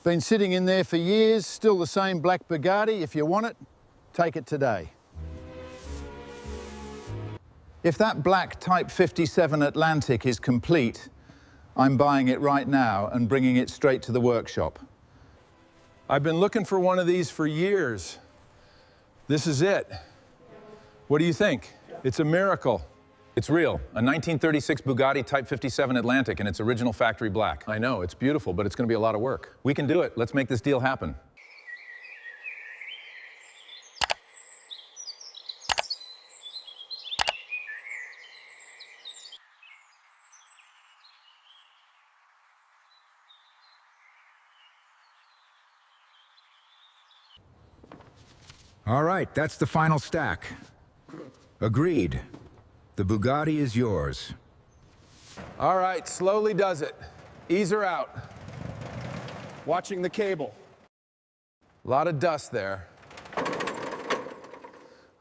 Been sitting in there for years, still the same black Bugatti. If you want it, take it today. If that black Type 57 Atlantic is complete, I'm buying it right now and bringing it straight to the workshop. I've been looking for one of these for years. This is it. What do you think? It's a miracle. It's real, a 1936 Bugatti Type 57 Atlantic in its original factory black. I know, it's beautiful, but it's gonna be a lot of work. We can do it. Let's make this deal happen. All right, that's the final stack. Agreed. The Bugatti is yours. All right, slowly does it. Ease her out. Watching the cable. A lot of dust there.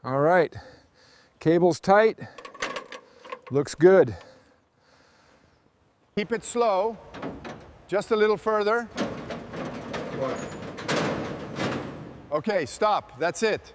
All right, cable's tight. Looks good. Keep it slow. Just a little further. Okay, stop. That's it.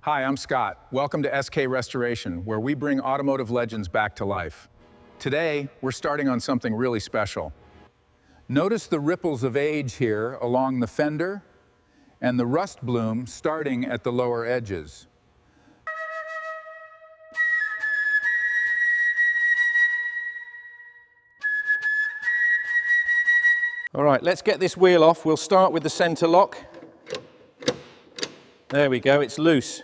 Hi, I'm Scott. Welcome to SK Restoration, where we bring automotive legends back to life. Today, we're starting on something really special. Notice the ripples of age here along the fender and the rust bloom starting at the lower edges. All right, let's get this wheel off. We'll start with the center lock. There we go, it's loose.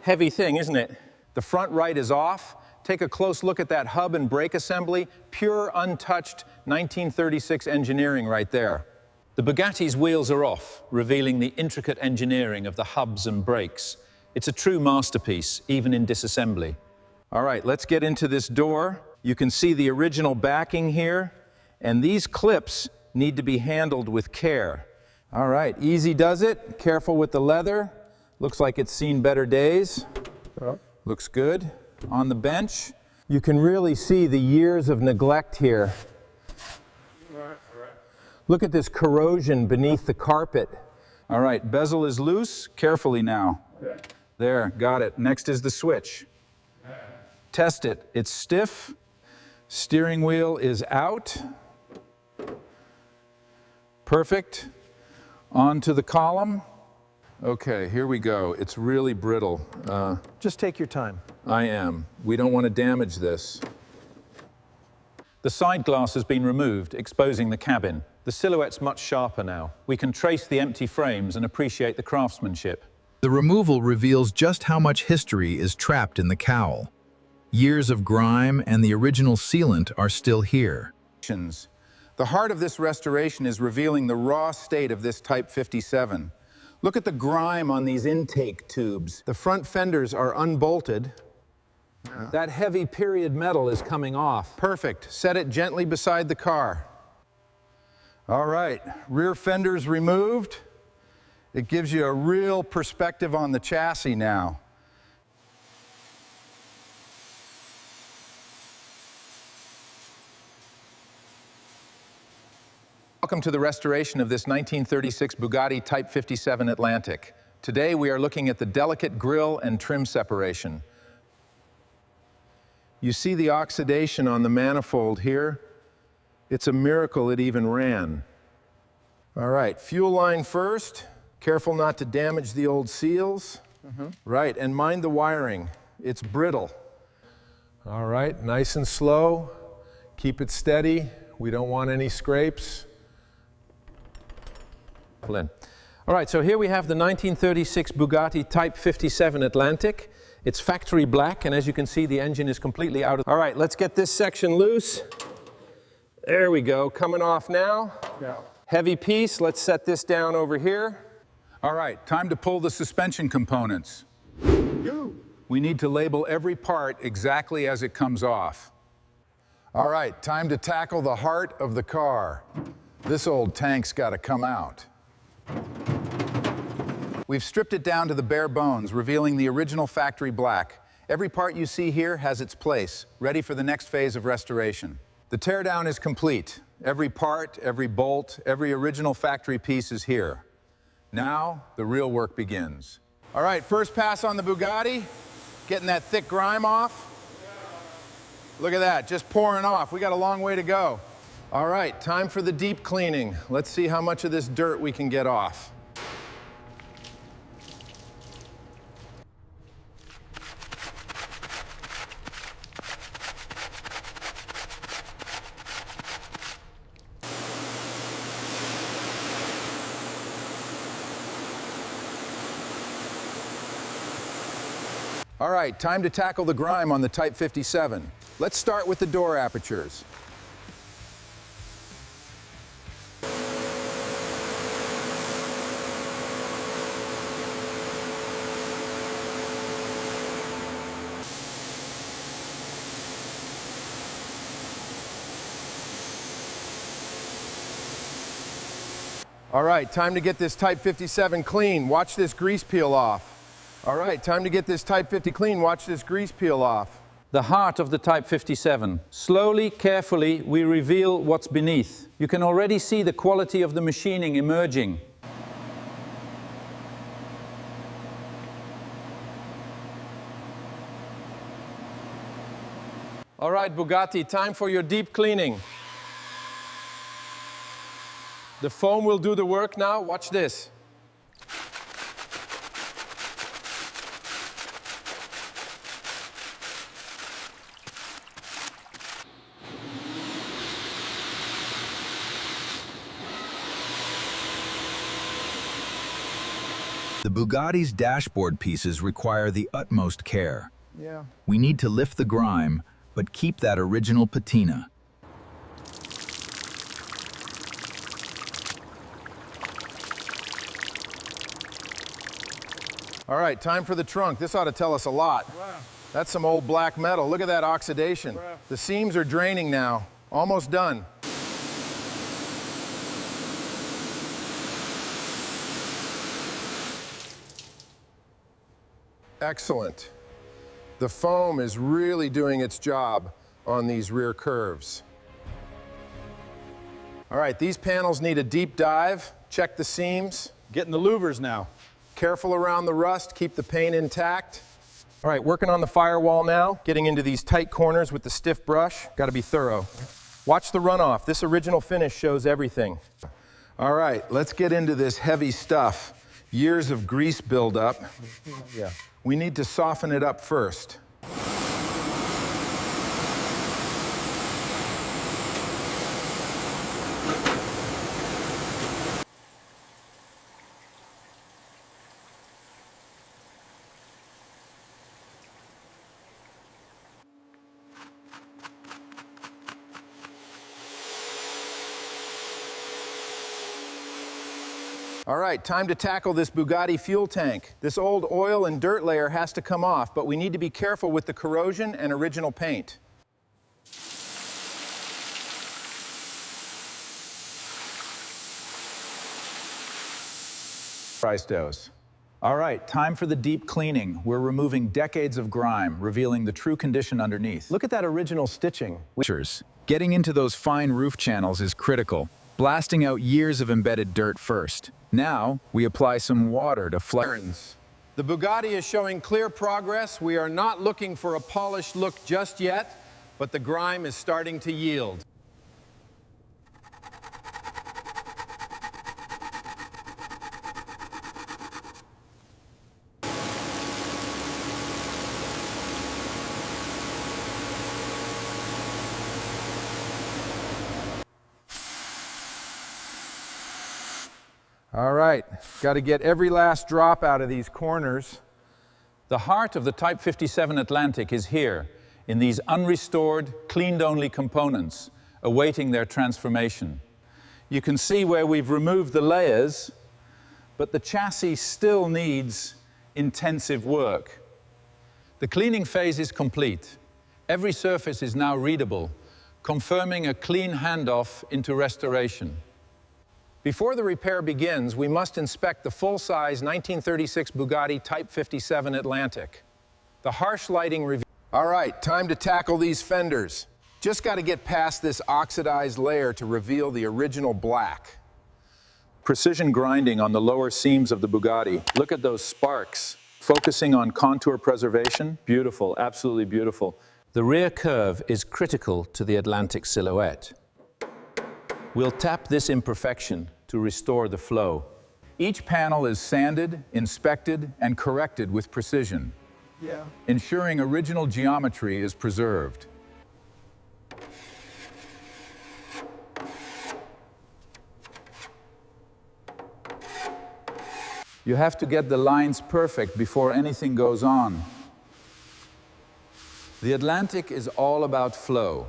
Heavy thing, isn't it? The front right is off. Take a close look at that hub and brake assembly. Pure, untouched 1936 engineering right there. The Bugatti's wheels are off, revealing the intricate engineering of the hubs and brakes. It's a true masterpiece, even in disassembly. All right, let's get into this door. You can see the original backing here, and these clips need to be handled with care. All right, easy does it. Careful with the leather. Looks like it's seen better days. Looks good. On the bench, you can really see the years of neglect here. Look at this corrosion beneath the carpet. All right, bezel is loose. Carefully now. There, got it. Next is the switch. Test it. It's stiff. Steering wheel is out. Perfect. Onto the column. Okay, here we go. It's really brittle. Just take your time. I am. We don't want to damage this. The side glass has been removed, exposing the cabin. The silhouette's much sharper now. We can trace the empty frames and appreciate the craftsmanship. The removal reveals just how much history is trapped in the cowl. Years of grime and the original sealant are still here. The heart of this restoration is revealing the raw state of this Type 57. Look at the grime on these intake tubes. The front fenders are unbolted. That heavy period metal is coming off. Perfect. Set it gently beside the car. All right, rear fenders removed. It gives you a real perspective on the chassis now. Welcome to the restoration of this 1936 Bugatti Type 57 Atlantic. Today we are looking at the delicate grille and trim separation. You see the oxidation on the manifold here? It's a miracle it even ran. All right, fuel line first. Careful not to damage the old seals. Right, and mind the wiring. It's brittle. All right, nice and slow. Keep it steady. We don't want any scrapes. All right, so here we have the 1936 Bugatti Type 57 Atlantic. It's factory black, and as you can see, the engine is completely out of... All right, let's get this section loose. There we go, coming off now. Heavy piece, let's set this down over here. All right, time to pull the suspension components. We need to label every part exactly as it comes off. All right, time to tackle the heart of the car. This old tank's got to come out. We've stripped it down to the bare bones, revealing the original factory black. Every part you see here has its place, ready for the next phase of restoration. The teardown is complete. Every part, every bolt, every original factory piece is here. Now, the real work begins. All right, first pass on the Bugatti, getting that thick grime off. Look at that, just pouring off. We got a long way to go. All right, time for the deep cleaning. Let's see how much of this dirt we can get off. All right, time to tackle the grime on the Type 57. Let's start with the door apertures. All right, time to get this Type 57 clean. Watch this grease peel off. All right, time to get this Type 50 clean. Watch this grease peel off. The heart of the Type 57. Slowly, carefully, we reveal what's beneath. You can already see the quality of the machining emerging. All right, Bugatti, time for your deep cleaning. The foam will do the work now. Watch this. The Bugatti's dashboard pieces require the utmost care. Yeah. We need to lift the grime, but keep that original patina. All right, time for the trunk. This ought to tell us a lot. Wow. That's some old black metal. Look at that oxidation. Wow. The seams are draining now. Almost done. Excellent. The foam is really doing its job on these rear curves. All right, these panels need a deep dive. Check the seams. Getting the louvers now. Careful around the rust, keep the paint intact. All right, working on the firewall now, getting into these tight corners with the stiff brush. Got to be thorough. Watch the runoff. This original finish shows everything. All right, let's get into this heavy stuff. Years of grease buildup. Yeah. We need to soften it up first. All right, time to tackle this Bugatti fuel tank. This old oil and dirt layer has to come off, but we need to be careful with the corrosion and original paint. Price dose. All right, time for the deep cleaning. We're removing decades of grime, revealing the true condition underneath. Look at that original stitching. Getting into those fine roof channels is critical, blasting out years of embedded dirt first. Now, we apply some water to The Bugatti is showing clear progress. We are not looking for a polished look just yet, but the grime is starting to yield. All right, got to get every last drop out of these corners. The heart of the Type 57 Atlantic is here, in these unrestored, cleaned-only components, awaiting their transformation. You can see where we've removed the layers, but the chassis still needs intensive work. The cleaning phase is complete. Every surface is now readable, confirming a clean handoff into restoration. Before the repair begins, we must inspect the full-size 1936 Bugatti Type 57 Atlantic. The harsh lighting reveals... All right, time to tackle these fenders. Just got to get past this oxidized layer to reveal the original black. Precision grinding on the lower seams of the Bugatti. Look at those sparks. Focusing on contour preservation. Beautiful, absolutely beautiful. The rear curve is critical to the Atlantic silhouette. We'll tap this imperfection to restore the flow. Each panel is sanded, inspected, and corrected with precision, ensuring original geometry is preserved. You have to get the lines perfect before anything goes on. The Atlantic is all about flow.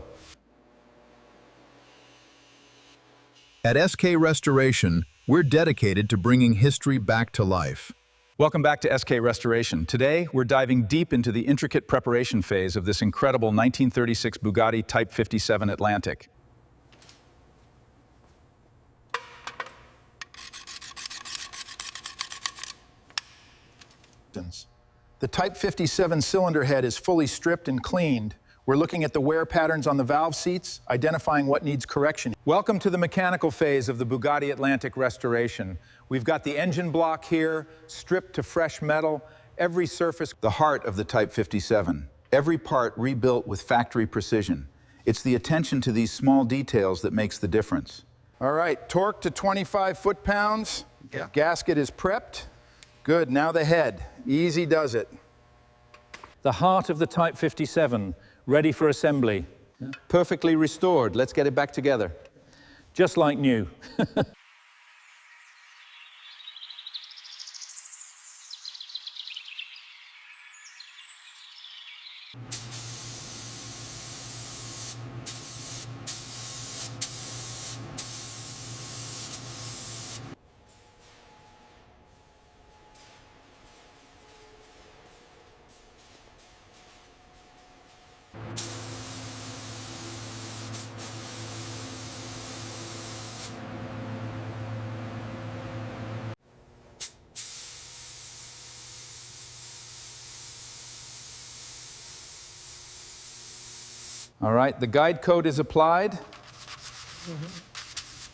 At SK Restoration, we're dedicated to bringing history back to life. Welcome back to SK Restoration. Today, we're diving deep into the intricate preparation phase of this incredible 1936 Bugatti Type 57 Atlantic. The Type 57 cylinder head is fully stripped and cleaned. We're looking at the wear patterns on the valve seats, identifying what needs correction. Welcome to the mechanical phase of the Bugatti Atlantic restoration. We've got the engine block here, stripped to fresh metal, every surface, the heart of the Type 57. Every part rebuilt with factory precision. It's the attention to these small details that makes the difference. All right, torque to 25 foot-pounds. Gasket is prepped. Good, now the head. Easy does it. The heart of the Type 57, ready for assembly. Perfectly restored. Let's get it back together. Just like new. All right, the guide coat is applied.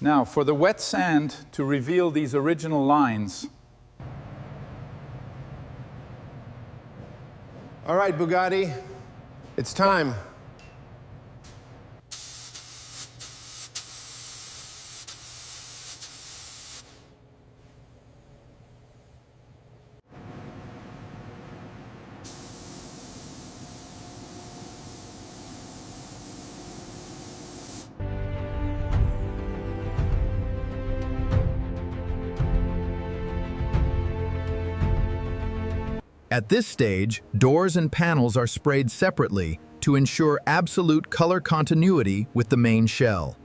Now, for the wet sand to reveal these original lines. All right, Bugatti, it's time. At this stage, doors and panels are sprayed separately to ensure absolute color continuity with the main shell.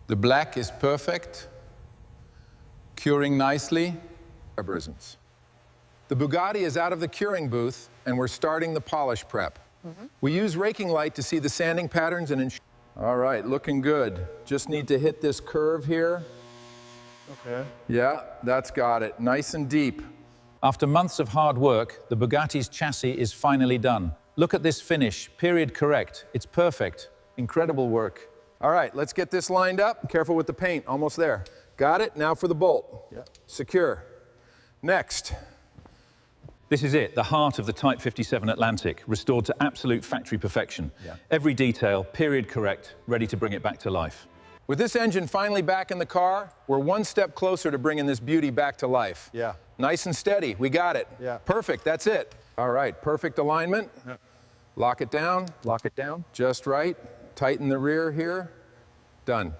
The black is perfect, curing nicely. The Bugatti is out of the curing booth, and we're starting the polish prep. We use raking light to see the sanding patterns and ensure. All right, looking good. Just need to hit this curve here. Okay. Yeah, that's got it. Nice and deep. After months of hard work, the Bugatti's chassis is finally done. Look at this finish, period correct. It's perfect. Incredible work. All right, let's get this lined up. Careful with the paint, almost there. Got it, now for the bolt. Secure. Next. This is it, the heart of the Type 57 Atlantic, restored to absolute factory perfection. Every detail, period correct, ready to bring it back to life. With this engine finally back in the car, we're one step closer to bringing this beauty back to life. Nice and steady, we got it. Perfect, that's it. All right, perfect alignment. Lock it down. Lock it down. Just right. Tighten the rear here. Done.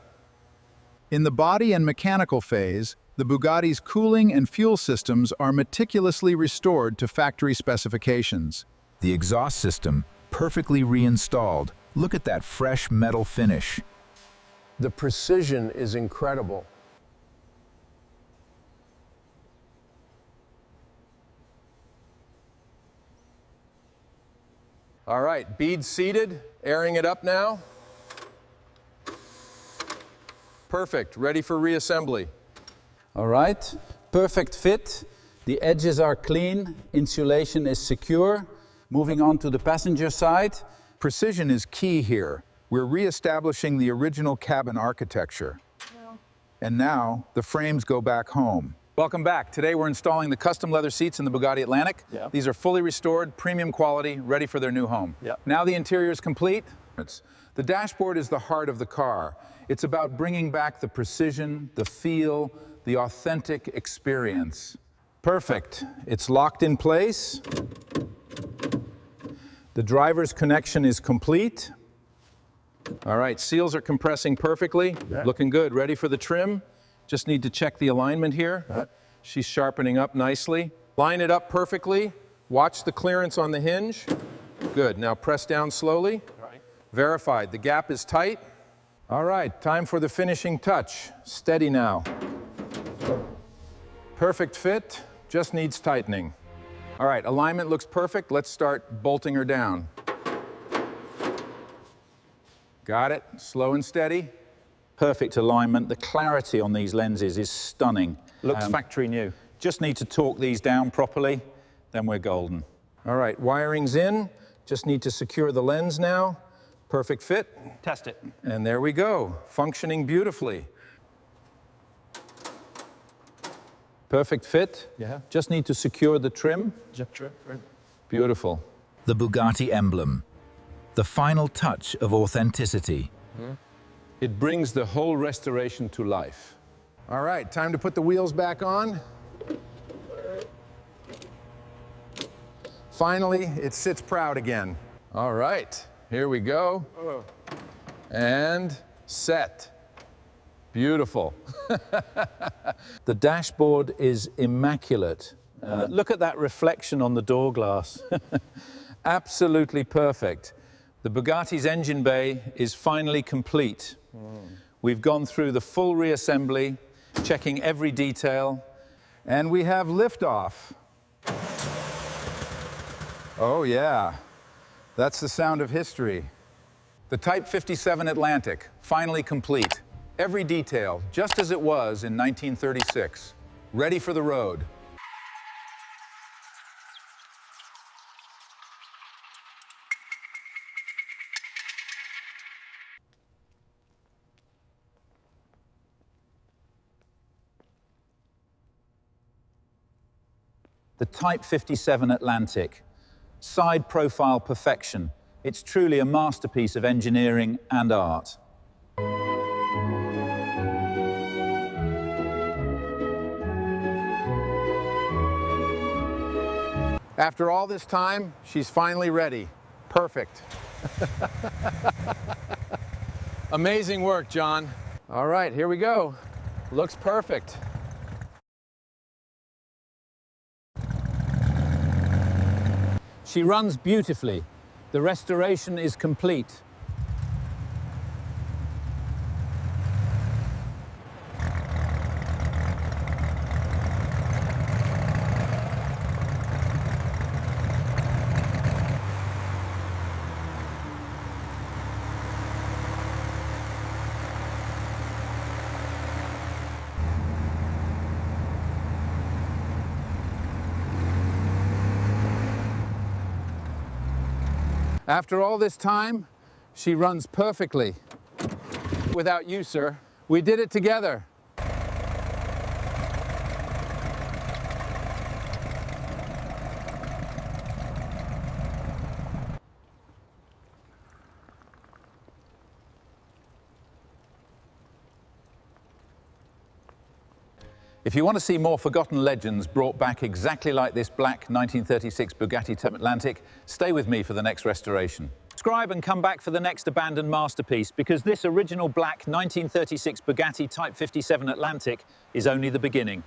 In the body and mechanical phase, the Bugatti's cooling and fuel systems are meticulously restored to factory specifications. The exhaust system, perfectly reinstalled, Look at that fresh metal finish. The precision is incredible. All right, bead seated, airing it up now. Perfect, ready for reassembly. All right, perfect fit. The edges are clean, insulation is secure. Moving on to the passenger side. Precision is key here. We're reestablishing the original cabin architecture. And now the frames go back home. Welcome back. Today we're installing the custom leather seats in the Bugatti Atlantic. These are fully restored, premium quality, ready for their new home. Now the interior is complete. The dashboard is the heart of the car. It's about bringing back the precision, the feel, the authentic experience. Perfect. It's locked in place. The driver's connection is complete. All right, seals are compressing perfectly. Looking good. Ready for the trim. Just need to check the alignment here. She's sharpening up nicely. Line it up perfectly. Watch the clearance on the hinge. Good. Now press down slowly. Verified. The gap is tight. All right, time for the finishing touch. Steady now. Perfect fit. Just needs tightening. All right, alignment looks perfect. Let's start bolting her down. Got it. Slow and steady. Perfect alignment. The clarity on these lenses is stunning. Looks factory new. Just need to torque these down properly, then we're golden. All right, wiring's in. Just need to secure the lens now. Perfect fit. Test it. And there we go, functioning beautifully. Perfect fit. Just need to secure the trim. Beautiful. The Bugatti emblem. The final touch of authenticity. It brings the whole restoration to life. All right, time to put the wheels back on. Finally, it sits proud again. All right, here we go. And set. Beautiful. The dashboard is immaculate. Look at that reflection on the door glass. Absolutely perfect. The Bugatti's engine bay is finally complete. We've gone through the full reassembly, checking every detail, and we have liftoff. Oh yeah, that's the sound of history. The Type 57 Atlantic, finally complete. Every detail, just as it was in 1936. Ready for the road. The Type 57 Atlantic, side profile perfection. It's truly a masterpiece of engineering and art. After all this time, she's finally ready. Perfect. Amazing work, John. All right, here we go. Looks perfect. She runs beautifully. The restoration is complete. After all this time, she runs perfectly. Without you, sir. We did it together. If you want to see more forgotten legends brought back exactly like this black 1936 Bugatti Type Atlantic, stay with me for the next restoration. Subscribe and come back for the next abandoned masterpiece, because this original black 1936 Bugatti Type 57 Atlantic is only the beginning.